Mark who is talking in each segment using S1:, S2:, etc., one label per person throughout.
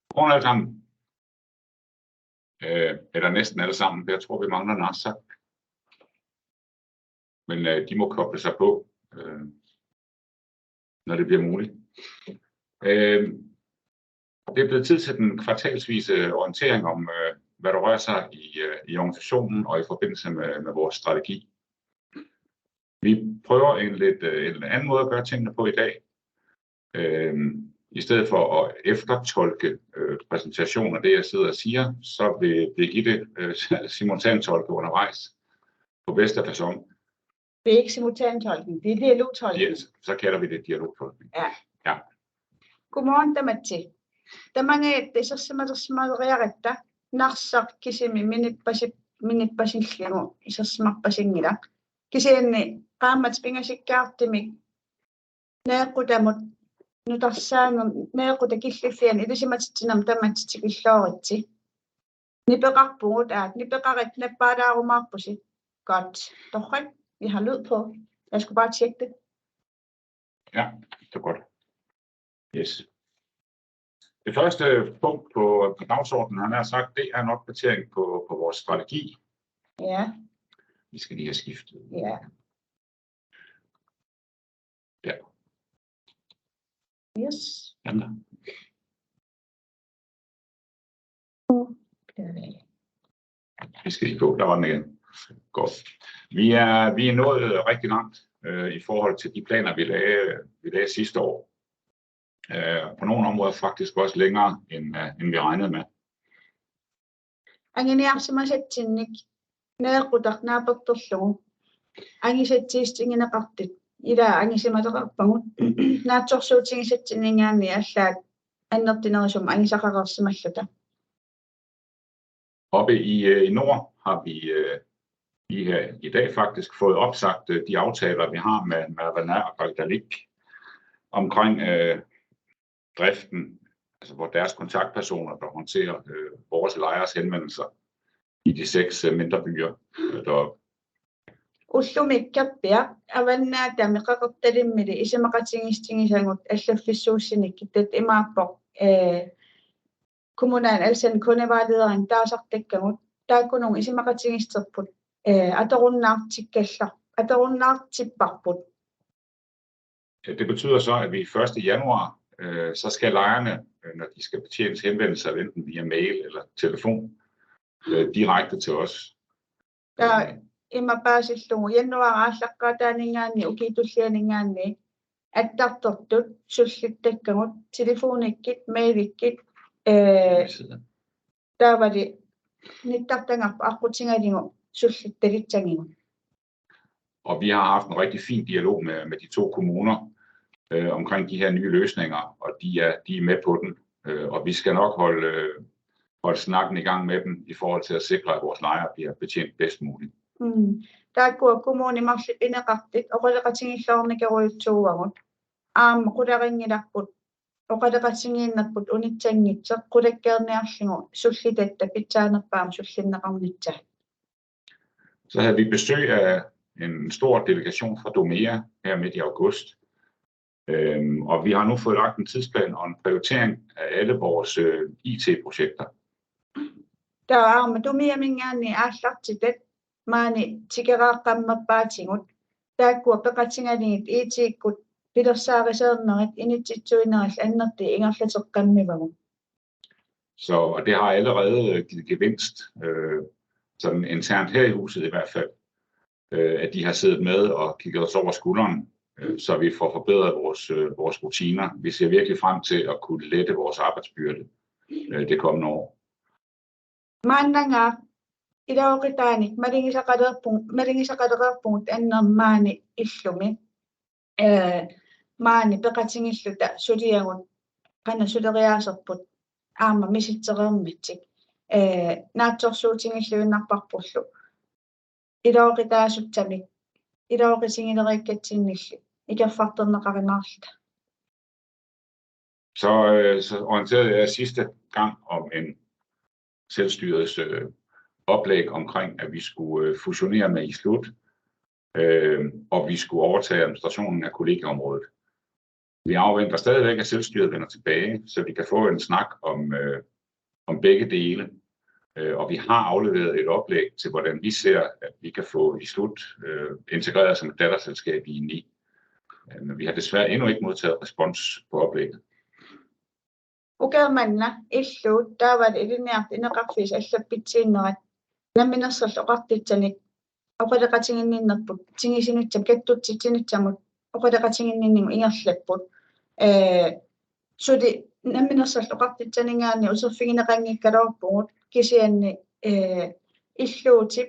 S1: Godmorgen alle sammen. Eller næsten alle sammen. Jeg tror, vi mangler Nasser. Men de må koble sig på, når det bliver muligt. Det er blevet tid til den kvartalsvise orientering om, hvad der rører sig i organisationen og i forbindelse med vores strategi. Vi prøver en lidt anden måde at gøre tingene på i dag. I stedet for at eftertolke præsentationen af det, jeg sidder og siger, så vil Birgitte simultantolke undervejs på bedste facon.
S2: Det er ikke simultantolkning, det er dialogtolkning.
S1: Yes, så kalder vi det dialogtolkning.
S2: Ja. Godmorgen, Damati. Damangette sassamadasmadriaretta narsaq kisimi minippasilligu isassmarpasingila. Kisianni qaammat pingasikkaartimik neeqqutamut nutarsaanum neeqquta killifian ilisimatitsinam tammattikillooritsi. Nipeqarpugut nipeqarit nappaalaarumаарpusi. Godt. Torrik. Vi har lyd på. Jeg skulle bare tjekke det.
S1: Ja, det er godt. Yes. Det første punkt på dagsordenen, han har sagt, det er en opdatering på vores strategi.
S2: Ja.
S1: Vi skal lige have skiftet.
S2: Ja.
S1: Ja.
S2: Yes.
S1: Jamen. Vi skal lige gå, der var den igen. Godt. Vi er nået rigtig langt i forhold til de planer, vi lagde sidste år. På nogle områder faktisk også længere, end vi regnede med.
S2: Anginearsimasatsinnik neeqqutarnaapattorlugu angisatsiistingineqartit ila angisimateqarpagut naatsorsuutingisatsinningaanni allaat annertinerisum angisaqaqarsimalluta.
S1: Oppe i nord har vi her i dag faktisk fået opsagt de aftaler, vi har med Ravana og Galgalik omkring driften, altså hvor deres kontaktpersoner, der håndterer vores lejres henvendelser i de 6 mindre byer deroppe.
S2: Ullumikkappia avannaatami qaqortalimmili isimaqatingistingisangut allaffissuussinikkitat imaappoq kommunal alsan kunevejlederen taasartakkagut taakunung isimaqatingisterput atorunnaartipparput.
S1: Det betyder så, at vi 1. januar så skal lejerne, når de skal betjenes henvendelser, enten via mail eller telefon, direkte til os.
S2: Der imapaasillugu januaraallaqquataaningaanni ukitullianingaanni attartortut sullittakkagut telefonikkit mailikkit taavali nittartangarpa aqutingalingu sullittalitsanginu.
S1: Og vi har haft en rigtig fin dialog med de 2 kommuner omkring de her nye løsninger, og de er med på den. Og vi skal nok holde snakken i gang med dem i forhold til at sikre, at vores lejre bliver betjent bedst muligt.
S2: Taakua kommuni marsip ineqartit oqaleqatingillornikaruutsuuagut qularingilarput oqaleqatingiinnerput unitsanngitseq qulakkeerniarlingu sullitatta pitsaanerpaam sullinneqarnitsa.
S1: Så havde vi besøg af en stor delegation fra Domea her midt i august. Og vi har nu fået lagt en tidsplan og en prioritering af alle vores IT-projekter.
S2: Der er med Domea mingaanni aallartitat maani tikeraaqammappaatigut taakkuapeqatingalingit IT-kut pilersaariseernerit initsitsuineral annerti ingerlateqqammivagut.
S1: Så og det har allerede givet gevinst, sådan internt her i huset i hvert fald, at de har siddet med og kigget os over skulderen, så vi får forbedret vores rutiner. Vi ser virkelig frem til at kunne lette vores arbejdsbyrde det kommende år.
S2: Maannanga ilauqitaanik malingisaqalerpungut annermaani illumi maani peqatingilluta suliagut qana suleriaaserput aama misitsereermittik naatsorsuutingilluinnarparpullu ilauqitaasuttamik ilauqitingilerikkatsinngillu ikerfarterneqarimaarluta.
S1: Så orienterede jeg sidste gang om en selvstyrets oplæg omkring, at vi skulle fusionere med Islut, og vi skulle overtage administrationen af kollegieområdet. Vi afventer stadigvæk, at selvstyret vender tilbage, så vi kan få en snak om begge dele. Og vi har afleveret et oplæg til, hvordan vi ser, at vi kan få i slut integreret som et datterselskab i NI. Men vi har desværre endnu ikke modtaget respons på oplægget.
S2: Ukermanna illu taavat ilineart inaqarfis allappitsiinnerat namminarsalloqartitsanik oqaleqatinginninnarput tingisinuttam kattutitsinutsamut oqaleqatinginninnigu ingerlapput sudi namminarsalloqartitsaningaanni userfigineqanngikkalorpungut kisianni illuutip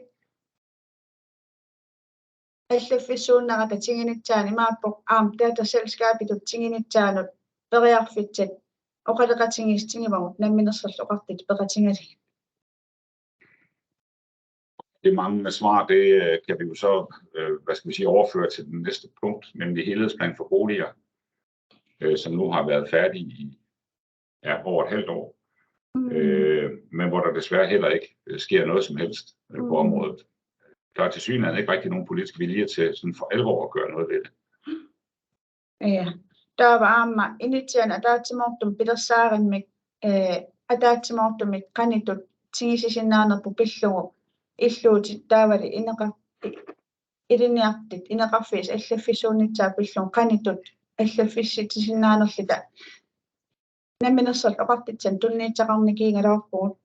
S2: allafissuunnarata tinginitsaani maappoq dataselskabitut tinginitsaanut periarfitsat oqaleqatingistigimagut namminarsalloqartit peqatingali.
S1: Det manglende svar, det kan vi jo så overføre til den næste punkt, nemlig helhedsplan for boliger, som nu har været færdig i over et halvt år, men hvor der desværre heller ikke sker noget som helst på området. Der er tilsyneladende ikke rigtig nogen politisk vilje til sådan for alvor at gøre noget ved det.
S2: Ja, der var amma initian adaatsimortum pilersaarinmik adaatsimortumik qanitut tingisisinnaanerpu pillugu illuutit taavali iliniartit inaqarfis allafissuunitsaa pillugu qanitut allafissitisinaanerlita namminersal oqartitsan tunniitsaqarnikiingalorpugut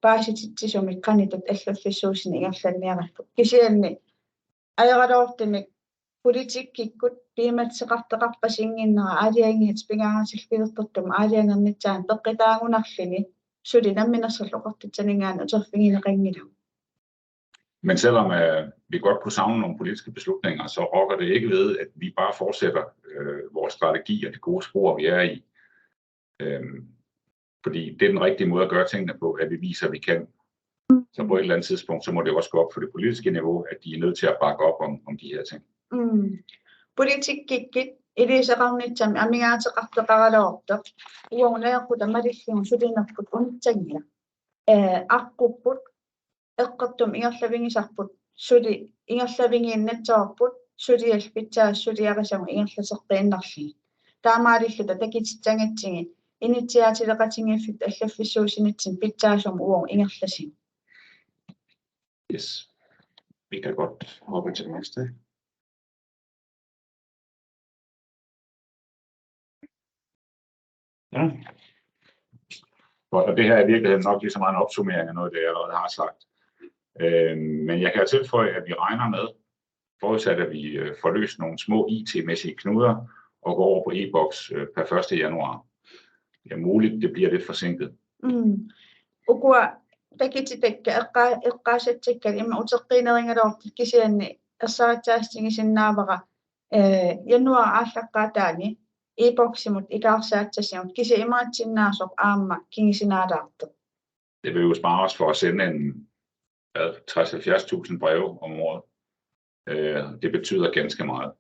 S2: paasititsisumik qanitut allafissuusini ingerlanniarappu kisianni ajaqaloortimik politikkikkut piimatseqarteqarpasinginnera aaliangiit pingaarasilpilertortum aaliangernitzaan peqqitaagunarlini sudi namminersal oqartitsaningaan uterfigineqangilu.
S1: Men selvom vi godt kunne savne nogle politiske beslutninger, så rokker det ikke ved, at vi bare fortsætter vores strategi og det gode spor, vi er i. Fordi det er den rigtige måde at gøre tingene på, at vi viser, at vi kan. Så på et eller andet tidspunkt, så må det også gå op for det politiske niveau, at de er nødt til at bakke op om de her ting.
S2: Politikkikit ilisaqarnitsam amingaatеqarteqaraloortoq uorneequtamalillugu sulinerput unitsangila arqupput eqqertum ingerlavingisarput suli ingerlavingiinnatsoorput sulial pitsaassuliarisamu ingerlaseqqiinnarligi taamaalilluta takititsangatsingi initiaatileqatingiffit allafissuusinitsin pitsaasum uor ingerlasing.
S1: Yes. Vi kan godt hoppe til næste. Ja. Og det her er i virkeligheden nok lige så meget en opsummering af noget, det jeg allerede har sagt. Men jeg kan tilføje, at vi regner med, forudsat at vi får løst nogle små IT-mæssige knuder og går over på e-boks per 1. januar. Det er muligt, det bliver lidt forsinket.
S2: Ukua takititekka eqqaasattikkal imma uteqqiineringalortit kisianni ersaatsaastingisinnaavara januar aallaqqaataani e-boksimut ikaarsaatsasimut kisi imaatsinnaasoq aamma kingisinaalaarteq.
S1: Det vil jo spare os for at sende en 60-70.000 breve om året. Det betyder ganske meget.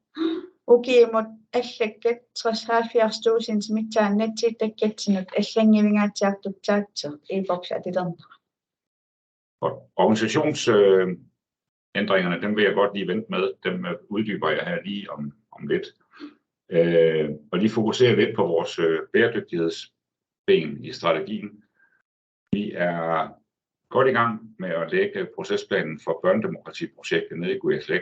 S2: Ukiimut allakkat 60-70.000 mittaan natsiittakkatsinut allangivingaatiartutsaatser e-boks atilerner.
S1: Organisationsændringerne, dem vil jeg godt lige vente med. Dem uddyber jeg her lige om lidt. Og lige fokusere lidt på vores bæredygtighedsben i strategien. Vi er godt i gang med at lægge procesplanen for børnedemokratiprojektet nede i Guiaflæk.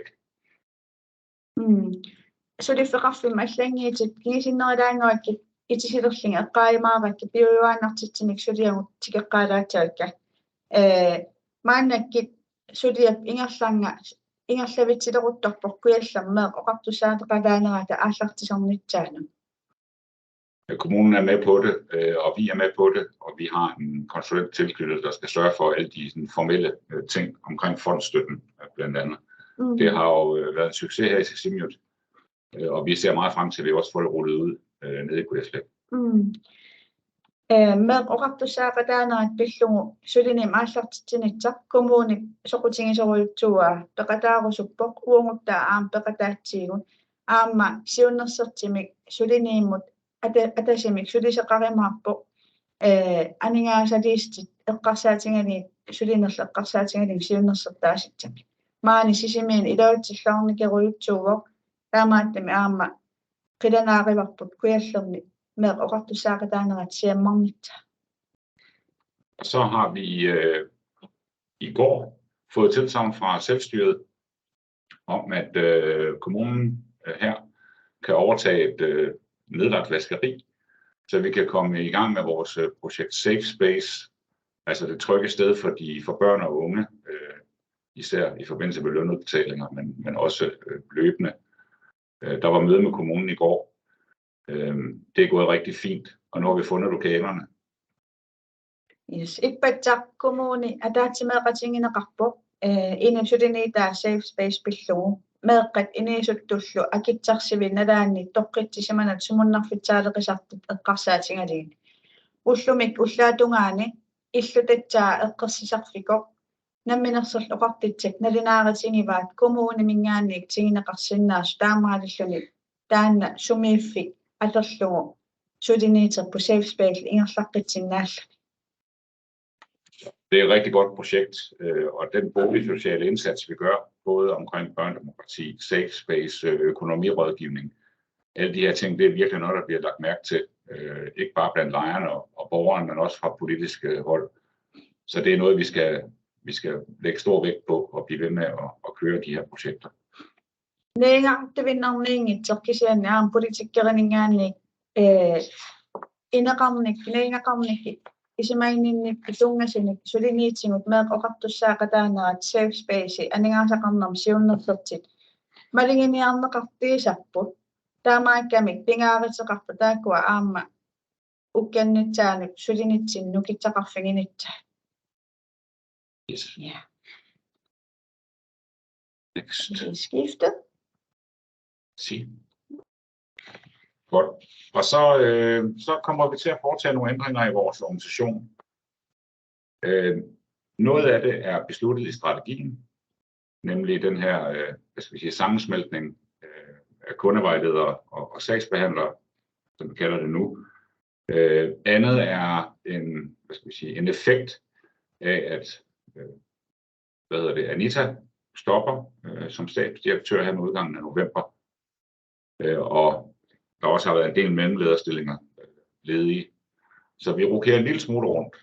S2: Så det forraffer allangiitit kingisinnerilaaanguakki itisilerlinga eqqaaimaaqakki piujuaanartitsimik suliagut tikeqqaalaatsaakka maannakkit suliap ingerlavitsileruttorpoq kuallammeeq oqartussaataqalaanerata aallartisornitsaanum.
S1: Kommunen er med på det, og vi er med på det, og vi har en konsulent tilknyttet, der skal sørge for alle de formelle ting omkring fondsstøtten blandt andet. Det har jo været en succes her i Sisimiut, og vi ser meget frem til, at vi også får det rullet ud nede i Guiaflæk.
S2: Med oqartussaaqalaanerat pillugu sulinim aallartitsinitsa kommuni soqutingisoruyutsuaa peqataarusuppoq uunguttaa aam peqataatsiigut aamma siunnersertimik suliniimmut atasimik suliseqarimaarpoq aningaasaliistit eqqarsaatingali sulinerla eqqarsaatingali siunnersertaasitsamik maani sisimiin ilautsillornikeruyutsuuvoq taamaattami aamma qilanaarivarput kujallerni meeqoqartussaaqataaneraat siammarnitsa.
S1: Og så har vi i går fået tilsagn fra selvstyret om, at kommunen her kan overtage et nedlagt vaskeri, så vi kan komme i gang med vores projekt Safe Space, altså det trygge sted for børn og unge, især i forbindelse med lønudbetalinger, men også løbende. Der var møde med kommunen i går. Det er gået rigtig fint, og nu har vi fundet lokalerne.
S2: Yes, ippatsaq kommuni ataatsimeeqatinginaqarpo inusutiniitaa safe space pillugu meeqqat iniisuttullu akitsarsivi nalaanni toqqittissimanat sumunnarfitsaaleqisartut eqqarsaatingaligi ullumik ullaatungaani illutatsaa eqqersisarfikoq namminerserlu oqartitsak nalinaaritsingivaat kommuni mingaanniik tingineqarsinnaas taamaalilluni taanna sumiiffi aterlugu sutiniiterpu safe space ingerlaqqitsinnaalla.
S1: Det er et rigtig godt projekt, og den boligsociale indsats, vi gør, både omkring børnedemokrati, safe space, økonomirådgivning, alle de her ting, det er virkelig noget, der bliver lagt mærke til, ikke bare blandt lejerne og borgerne, men også fra politiske hold. Så det er noget, vi skal lægge stor vægt på og blive ved med at køre de her projekter.
S2: Neengartuvinnerniingit sorkisiannaam politikkerinningaanni inaqarnik isimainninnippi tungasinik suliniitsingut meeqoqartussaaqataaneraat safe space aningaasaqarnam siunnersertit malinginiarneqartiisapput taamaakkamik pingaariteqarpu taakkua aamma ukkiannitsaanuk sulinitsin nukitsaqarfinginitsa.
S1: Yes.
S2: Ja.
S1: Next.
S2: Skifte.
S1: Sig. Godt. Og så kommer vi til at foretage nogle ændringer i vores organisation. Noget af det er besluttet i strategien, nemlig den her sammensmeltning af kundevejledere og sagsbehandlere, som vi kalder det nu. Andet er en effekt af, at Anita stopper som stabsdirektør her med udgangen af november. Og der også har været en del mellemlederstillinger ledige. Så vi rokerer en lille smule rundt.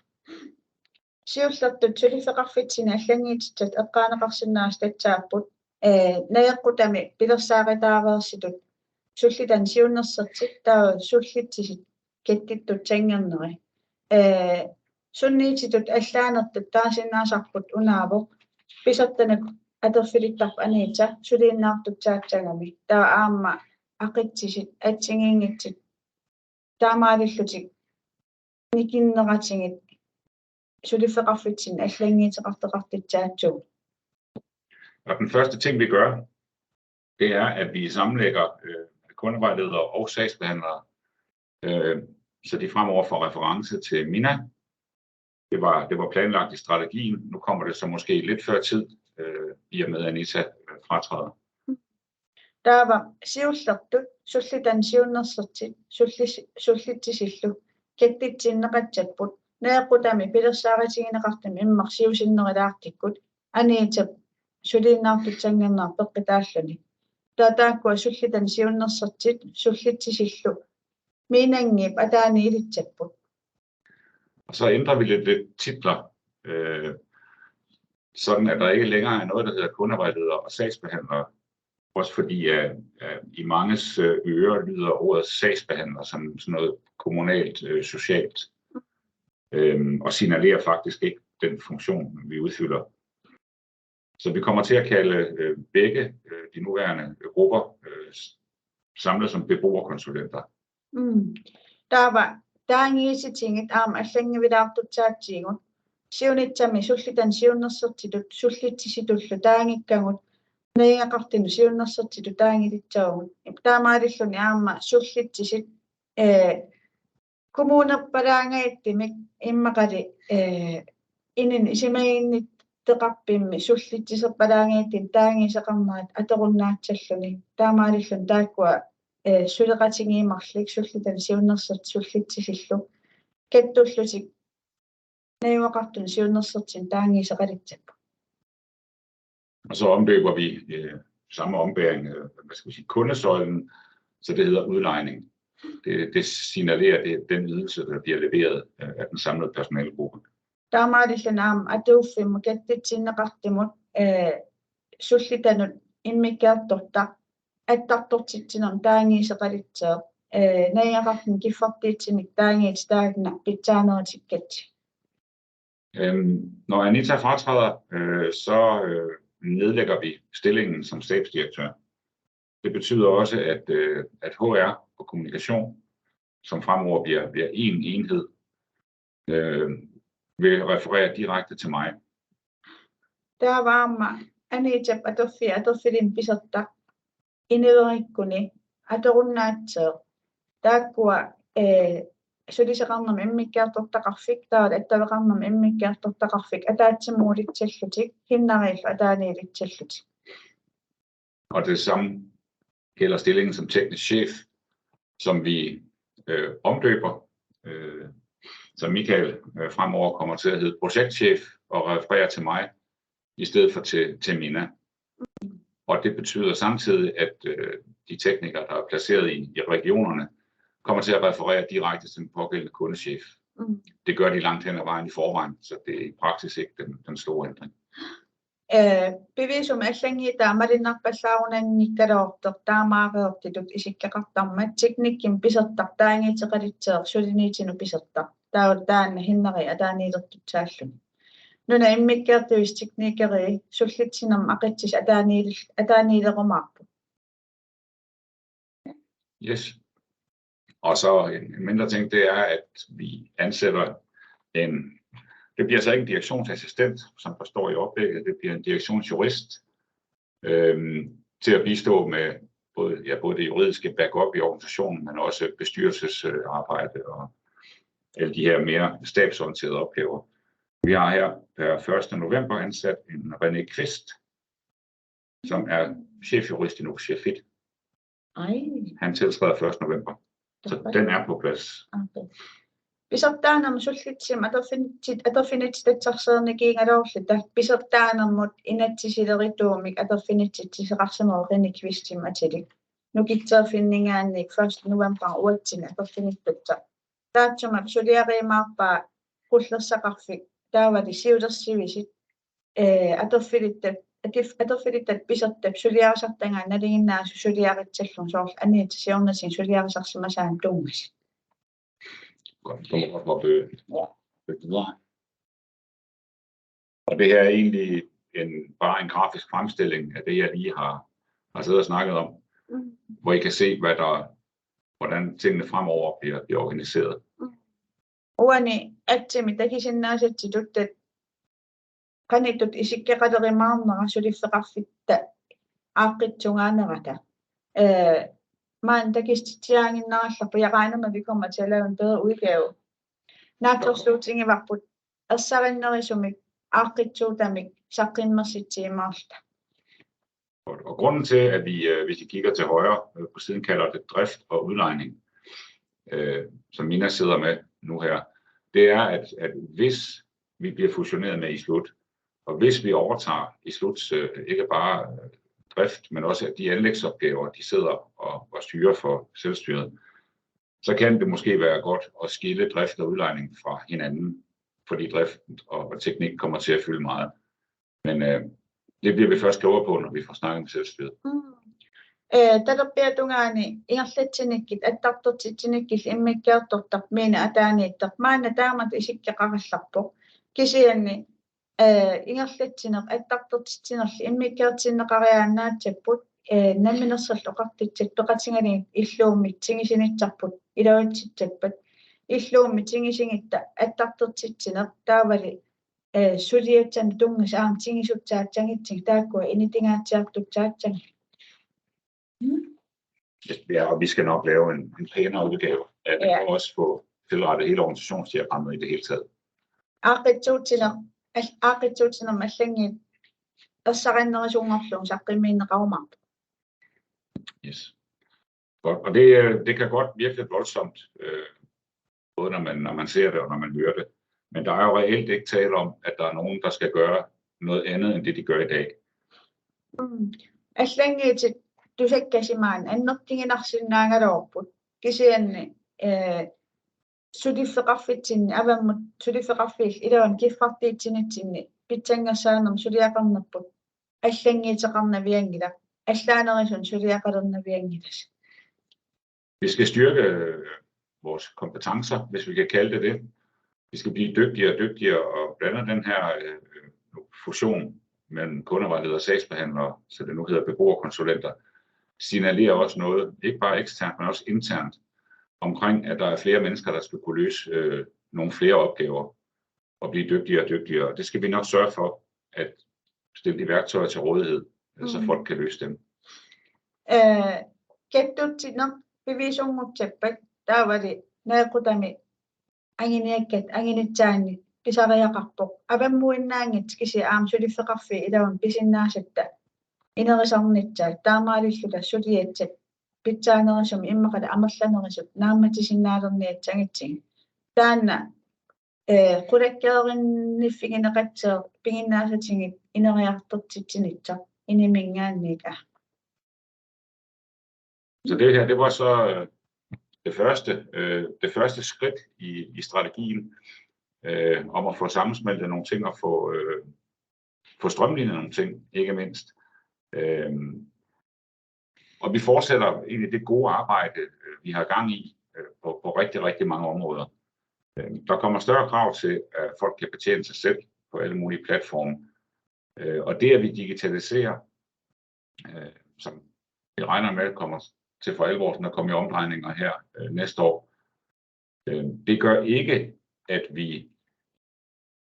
S2: Siullortut sulifeqarfitsinaallangiittat eqqaaneqarsinnaastataaput nayaqqutami pilersaaritaareersitut sullitan siunnersertit taa sullitsisit kettittut sanngerneri sunniititut allaanertut taasinnaasarput unaavoq pisartanak aterfilittarpu aniita suliinnaartut taatsagami taa aamma aqitsisit atsingiingitsit taamaalillutik nikinneratiнгit sulifeqarfitsin allangiiteqarteqartitsaatsugu.
S1: Og den første ting vi gør, det er at vi sammenlægger kundevejledere og sagsbehandlere, så de fremover får reference til Mina. Det var planlagt i strategien. Nu kommer det så måske lidt før tid, i og med Anita fratræder.
S2: Der var siullortut sullitan siunnersertit sullitsisillu kettitsinneqatsatput naeqqutami pilersaaritигинеqartami immar siusinnerilaartikkut aniita suliinnaartut sanngernаар peqqitaalluni taakua sullitan siunnersertit sullitsisillu miinangiip ataani ilitsaput.
S1: Og så ændrer vi lidt titler, sådan at der ikke længere er noget, der hedder kundevejledere og sagsbehandlere. Også fordi i manges ører lyder ordet sagsbehandler som sådan noget kommunalt, socialt, og signalerer faktisk ikke den funktion, vi udfylder. Så vi kommer til at kalde begge de nuværende grupper samlet som beboerkonsulenter.
S2: Taangiisitingit allangivilaartutsaatsiingut siunitsami sullitan siunnersertitut sullitsisitullu taangikkangut naingaqartinu siunnersertitut taangilitsaagut taamaalilluni aamma sullitsisit kommunerpalaangaittimik immaqali inin isimaginnit teqarpimmi sullitsiserpalaangaittim taangiiseqarnaat aterunnaatsalluni taamaalillun taakkua suleqatingiimarlik sullitan siunnersert sullitsisillu kettullutik naivaqartun siunnersertin taangiiseqalitsappu.
S1: Og så omdøber vi samme ombæring, kundesollen Så det hedder udlejning. Det signalerer, det er den ydelse, der bliver leveret af den samlede personalegruppe.
S2: Taamaalisanaam atuuffimmu kattitsinnaqartimut sullitanut immikiartorta attartortitsinern taangiiseqalitseeq naiaqartin kiffartiitsinik taangiit taagna pitsaaneritikkatsi.
S1: Når Anita fratræder, så nedlægger vi stillingen som stabsdirektør. Det betyder også, at HR og kommunikation, som fremover bliver en enhed, vil referere direkte til mig.
S2: Der var Anita atoffirin pisotta inederikkuni atorunnaatseeq taakkua suliseqarnam immikkiartortaqarfik taat attaveqarnam immikkiartortaqarfik ataatsimmuulitsallutik hinnariillu ataaniilitsallutik.
S1: Og det samme gælder stillingen som teknisk chef, som vi omdøber, så Michael fremover kommer til at hedde projektchef og refererer til mig i stedet for til Mina. Og det betyder samtidig, at de teknikere, der er placeret i regionerne, kommer til at referere direkte til den pågældende kundechef. Det gør de langt hen ad vejen i forvejen, så det er i praksis ikke den store ændring.
S2: Bevisum allangi taamarinnarpallaarunanngikkalortor taamaareertitut isikkaqartarmat teknikkim pisartar taangiiteqalitseeq suliniitinu pisartar taanna hinnari ataaniilertutsaalluni nuna immikkiartuis teknikeri sullitsinam aqitsis ataaniilerumaarpu.
S1: Yes. Og så en mindre ting, det er, at vi ansætter det bliver så ikke en direktionsassistent, som der står i oplægget, det bliver en direktionsjurist til at bistå med både det juridiske backup i organisationen, men også bestyrelsesarbejde og alle de her mere stabsorienterede opgaver. Vi har her per 1. november ansat en René Kvist, som er chefjurist i Nuxia-Fit. Han tiltræder 1. november, så den er på plads.
S2: Okay. Pisartaanam sullitsim atorfinititatsarseernikiingalorlita pisartaanarmut inatsisileriituumik atorfinititiseqarsamoo René Kvistim atilik nukitseerfinningaannik 1. november uatsin atorfinittatsa taatsuma suliariimaarpaa qullersaqarfik taavali siulersivisit atorfilittat pisartap suliarisartangaan naliginnaasu suliaritsallun soorl aniitisiornasin suliarisarsimasaan tungas.
S1: Og det her er egentlig bare en grafisk fremstilling af det, jeg lige har siddet og snakket om, hvor I kan se, hvordan tingene fremover bliver organiseret.
S2: Uani atsimit akisinnaasatituttat qanittut isikkeqalerimaarnera sulifeqarfitta aaqqitsungaannerata man takistitiaanginnarallarpu jeg regner med, at vi kommer til at lave en bedre udgave. Naatsorluutingi varput assarinneriisumik aaqqitsuutamik saqqinmersitiimaarta.
S1: Og grunden til, at vi, hvis I kigger til højre på siden, kalder det drift og udlejning, som Mina sidder med nu her, det er, at hvis vi bliver fusioneret med Islut, og hvis vi overtager Isluts ikke bare drift, men også de anlægsopgaver, de sidder og styrer for selvstyret, så kan det måske være godt at skille drift og udlejning fra hinanden, fordi drift og teknik kommer til at fylde meget. Men det bliver vi først klogere på, når vi får snakket med selvstyret.
S2: Tatarpiatungaani ingerlatsinikit attartortitsinnikil immikkiartortar miina ataaniittar maana taamat isikkeqarallarpu kisianni ingerlatsineq attartortitsinerli immikkiartinneqariaannaatsapput namminersallu oqartitsat peqatingali illuummit tingisinitsarput ilautitsappat illuummit tingisingitta attartortitsineq taavali suliatsan tungas aam tingisutsaatsangitzing taakkua initingaatsiartutsaatsang.
S1: Ja, og vi skal nok lave en pænere udgave af det, og også få tilrettet hele organisationsdiagrammet i det hele taget.
S2: Aaqqitsuutinerm allangi assarinnerisungarluun saqqimiinneqarumarp.
S1: Yes. Og det kan godt virke lidt voldsomt, både når man ser det og når man hører det. Men der er jo reelt ikke tale om, at der er nogen, der skal gøre noget andet end det, de gør i dag.
S2: Allangi тусаккасимаан аннертигинарсиннаагалоорпут кисианни сулиффеқарфитсинни аваммут сулиффеқарфиил илаван киффартиитсинитсинни питсангассаанерм сулиақарнерпут аллангиитеқарнавиангила аллаанерисун сулиақалернавиангилас.
S1: Vi skal styrke vores kompetencer, hvis vi kan kalde det det. Vi skal blive dygtigere og dygtigere, og blandt andet den her fusion mellem kundevejledere og sagsbehandlere, så det nu hedder beboerkonsulenter, signalerer også noget, ikke bare eksternt, men også internt, omkring, at der er flere mennesker, der skal kunne løse nogle flere opgaver og blive dygtigere og dygtigere. Og det skal vi nok sørge for, at stille de værktøjer til rådighed, så folk kan løse dem.
S2: Kettutsinaq pivisungutsappag taavali naaqutami anginiakkat anginitsaanni pisariaqarpoq avammuinnaangit kisi aam sulifeqarfi ilavan pisinnaassatta inerisarnitsaat taamaalulluta suliatsat pitsaanerisom immaqala amerlanerisut naammatisinnaalerniatsangitsigi taanna qulakkeerinnifigineqatseer pinginnaasatsigit ineriartertitsinitsa inimingaanniika.
S1: Så det her, det var så det første skridt i strategien om at få sammensmeltet nogle ting og få strømlignet nogle ting, ikke mindst. Og vi fortsætter egentlig det gode arbejde, vi har gang i på rigtig, rigtig mange områder. Der kommer større krav til, at folk kan betjene sig selv på alle mulige platforme. Og det, at vi digitaliserer, som vi regner med, kommer til for alvor, når kommer i omdrejninger her næste år, det gør ikke, at vi,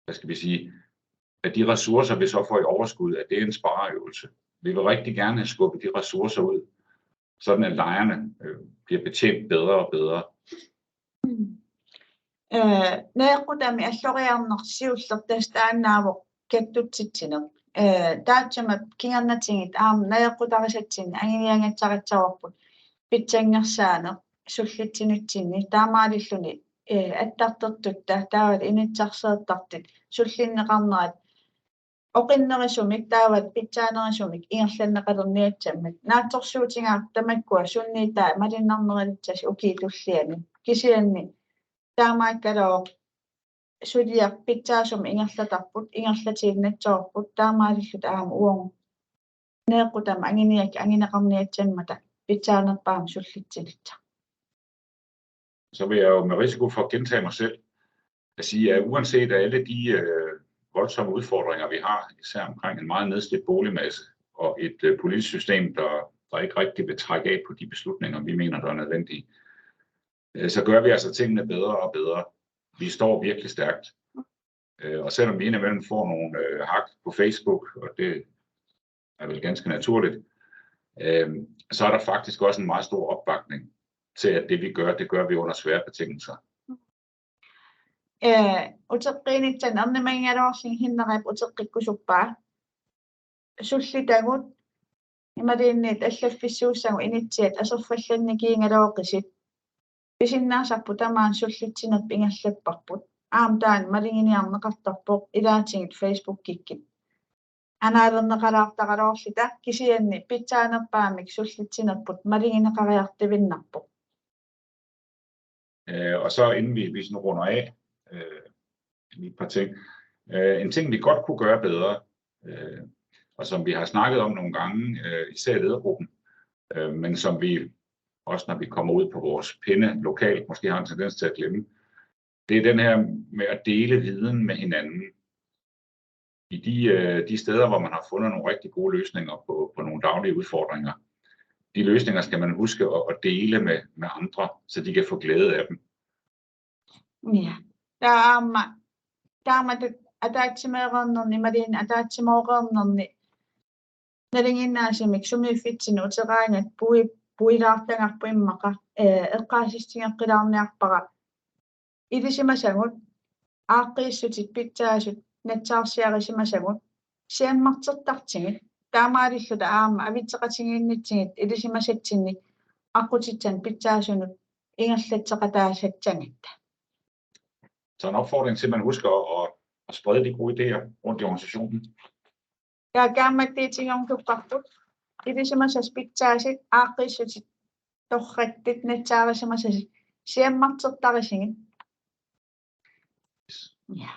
S1: at de ressourcer, vi så får i overskud, at det er en spareøvelse. Vi vil rigtig gerne have skubbet de ressourcer ud, sådan at lejerne bliver betjent bedre og bedre.
S2: Naaqutami alloriarnersiullertastaannaavoq kattutitsineq taatsamat kingernatingit aam naaqutarisatsin anginiangatsaqatsarorput pitsangersaaneq sullitsinitsinni taamaalilluni attartertutta taavat initsarseertartit sullinneqarnerat oqinnerisumik taavat pitsaanerisumik ingerlanneqalerniatsammat naatsorsuutigaaq tamakkua sunniitaa malinnarneralittas ukiitulliani kisianni taamaakkaloq suliaq pitsaasum ingerlatarput ingerlatiinnatsoorput taamaalillut aam uong neequtam anginiak angineqarniatsammata pitsaanerpaam sullitsinitsa.
S1: Så vil jeg jo med risiko for at gentage mig selv at sige, at uanset alle de voldsomme udfordringer, vi har, især omkring en meget nedslidt boligmasse og et politisk system, der ikke rigtig vil trække af på de beslutninger, vi mener, der er nødvendige, så gør vi altså tingene bedre og bedre. Vi står virkelig stærkt. Og selvom vi indimellem får nogle hak på Facebook, og det er vel ganske naturligt, så er der faktisk også en meget stor opbakning til, at det vi gør, det gør vi under svære betingelser.
S2: Uteqqiinitsan ernimangaluarsin hinnerap uteqqikkusuppaa sullitagut imaliinniit allaffissuussagu initsiat aserfallannikiingaluoqisit pisinnaasarpu tamaan sullitsinerp ingerlapparput aam taan malinginiarneqartarpoq ilaatigit Facebook-kikkit anaalerneqalaartaqaloorlita kisianni pitsaanerpaamik sullitsinerput malingineqariartivinnarpoq.
S1: Og så inden vi sådan runder af, et par ting. En ting, vi godt kunne gøre bedre, og som vi har snakket om nogle gange, især i ledergruppen, men som vi også, når vi kommer ud på vores pinde lokalt, måske har en tendens til at glemme, det er den her med at dele viden med hinanden. I de steder, hvor man har fundet nogle rigtig gode løsninger på nogle daglige udfordringer, de løsninger skal man huske at dele med andre, så de kan få glæde af dem.
S2: Ja, der ataatsimeeqernerni malin ataatsimoqernerni nalinginnaasumik sumifitsin uteraangat puilaartangarpu immaqa eqqaasistingeqqilaarniarpaqa ilisimasagut aaqqiissutit pitsaasut natsaarsiarisimasagut siammartertartigit taamaalilluta aama avitseqatigiinnitsigit ilisimasatsinni aqutitsan pitsaasunut ingerlatseqataasatsangatta.
S1: Så en opfordring til, at man husker at sprede de gode idéer rundt i organisationen.
S2: Ja, gammattiitigornupparput Idisimasas pitsaasit aaqqissutit torrattit natsaarisimasas siammartertarisingit. Ja.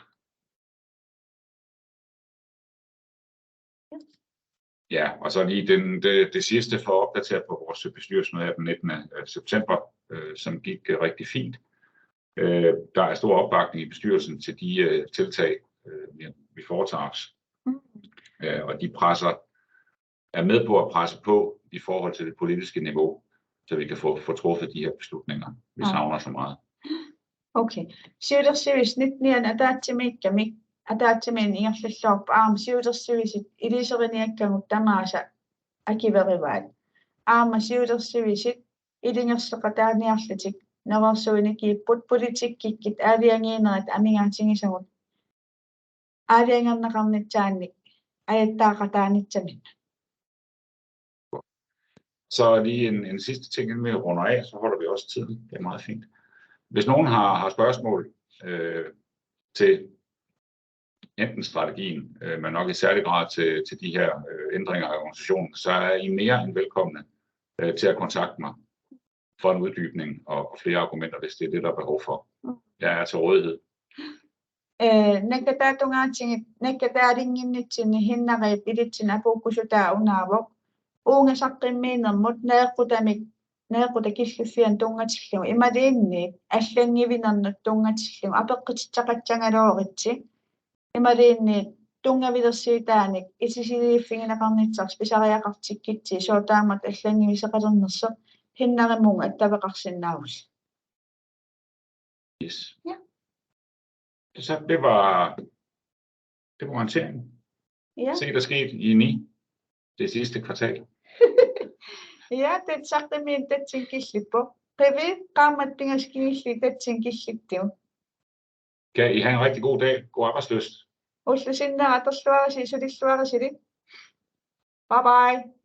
S1: Ja, og så lige det sidste for at opdatere på vores bestyrelsesmøde den 19. september, som gik rigtig fint. Der er stor opbakning i bestyrelsen til de tiltag, vi foretager os. Og de er med på at presse på i forhold til det politiske niveau, så vi kan få truffet de her beslutninger, vi savner så meget.
S2: Okay. Siudersivis 19 er der til mig, Ataattimin ingerlulluarpa siutersivisit iliserinniakkamuttammaasa akiverivaat siutersivisit ilingerseqataaniarlutik neversuinikiipput politikkikkit aaliangiinerat amingaatigisagut aaliangerneqarnitsaannik ajattaaqataanitsamit.
S1: Så lige en sidste ting, inden vi runder af, så holder vi også tiden. Det er meget fint. Hvis nogen har spørgsmål til enten strategien, men nok i særlig grad til de her ændringer af organisationen, så er I mere end velkomne til at kontakte mig for en uddybning og flere argumenter, hvis det er det, der er behov for. Jeg er til rådighed.
S2: Nakataaringinnitsinni hinnareip ilitsin apuukkusutaa unaavok uungasaqqimmeenermut neequtakillufian tungatillugu imaliinniit аллангивинернут tungatillugu apeqqititaqatsangaluoritsi imaliinniit tungavilersiitaanik isisiliiffinginaqarnitsars pisariaqartikkitsi sootaamat аллангивисеqalernerso hinnarimung attaveqarsinnaavus.
S1: Yes. Ja. Så det var håndteringen.
S2: Ja.
S1: Se, der skete i NI det sidste kvartal.
S2: Ja, det sagte min tatsinkislippo. Privi qaamattingaskigilli tatsinkislittiu.
S1: Kan I have en rigtig god dag. God arbejdsløst.
S2: Uslusinna atasluarasi sulisluarasili. Bye bye.